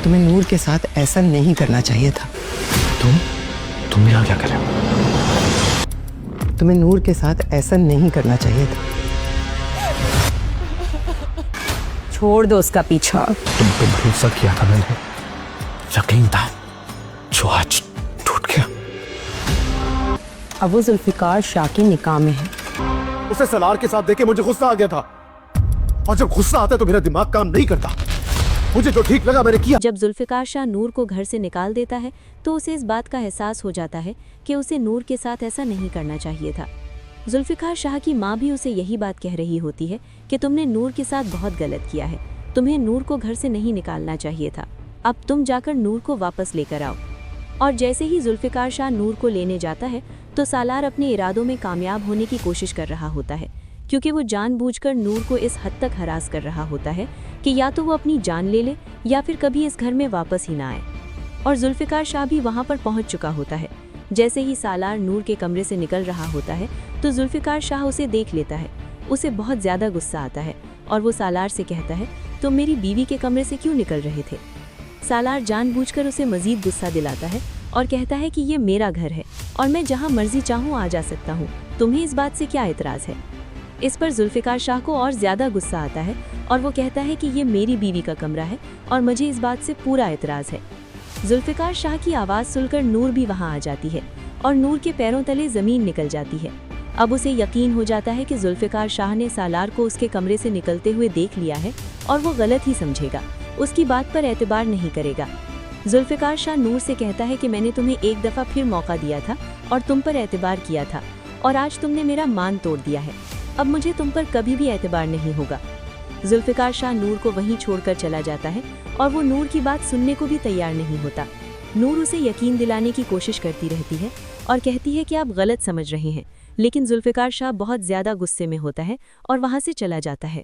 तुम्हें नूर के साथ ऐसा नहीं करना चाहिए था। तुम यहाँ क्या कर रहे हो? तुम्हें नूर के साथ ऐसा नहीं करना चाहिए था। छोड़ दो उसका पीछा। तुम पे भरोसा किया था मैंने, यकीन था, जो आज टूट गया। अब वो जुल्फिकार शाह के निकाह में है। उसे सलार के साथ देखे मुझे गुस्सा आ गया था, और जब गुस्सा आता है तो मेरा दिमाग काम नहीं करता। मुझे जो ठीक लगा मैंने किया। जब जुल्फिकार शाह नूर को घर से निकाल देता है तो उसे इस बात का एहसास हो जाता है कि उसे नूर के साथ ऐसा नहीं करना चाहिए था। जुल्फिकार शाह की माँ भी उसे यही बात कह रही होती है कि तुमने नूर के साथ बहुत गलत किया है, तुम्हें नूर को घर से नहीं निकालना चाहिए था, अब तुम जाकर नूर को वापस लेकर आओ। और जैसे ही जुल्फिकार शाह नूर को लेने जाता है तो सालार अपने इरादों में कामयाब होने की कोशिश कर रहा होता है, क्योंकि वो जानबूझकर नूर को इस हद तक हरास कर रहा होता है कि या तो वो अपनी जान ले ले या फिर कभी इस घर में वापस ही ना आए। और जुल्फिकार शाह भी वहां पर पहुंच चुका होता है। जैसे ही सालार नूर के कमरे से निकल रहा होता है तो जुल्फिकार शाह उसे देख लेता है। उसे बहुत ज़्यादा गुस्सा आता है और वो सालार से कहता है, तुम मेरी बीवी के कमरे से क्यों निकल रहे थे? सालार जानबूझकर उसे मजीद गुस्सा दिलाता है और कहता है कि ये मेरा घर है और मैं जहाँ मर्जी चाहूँ आ जा सकता हूँ, तुम्हें इस बात से क्या एतराज़ है? इस पर जुल्फिकार शाह को और ज़्यादा गुस्सा आता है और वो कहता है कि ये मेरी बीवी का कमरा है और मुझे इस बात से पूरा एतराज़ है। जुल्फिकार शाह की आवाज़ सुनकर नूर भी वहाँ आ जाती है और नूर के पैरों तले ज़मीन निकल जाती है। अब उसे यकीन हो जाता है कि जुल्फिकार शाह ने सालार को उसके कमरे से निकलते हुए देख लिया है और वो गलत ही समझेगा, उसकी बात पर एतबार नहीं करेगा। जुल्फिकार शाह नूर से कहता है कि मैंने तुम्हें एक दफ़ा फिर मौका दिया था और तुम पर एतबार किया था और आज तुमने मेरा मान तोड़ दिया है, अब मुझे तुम पर कभी भी एतबार नहीं होगा। जुल्फिकार शाह नूर को वहीं छोड़कर चला जाता है और वो नूर की बात सुनने को भी तैयार नहीं होता। नूर उसे यकीन दिलाने की कोशिश करती रहती है और कहती है कि आप गलत समझ रहे हैं, लेकिन जुल्फिकार शाह बहुत ज़्यादा गुस्से में होता है और वहाँ से चला जाता है।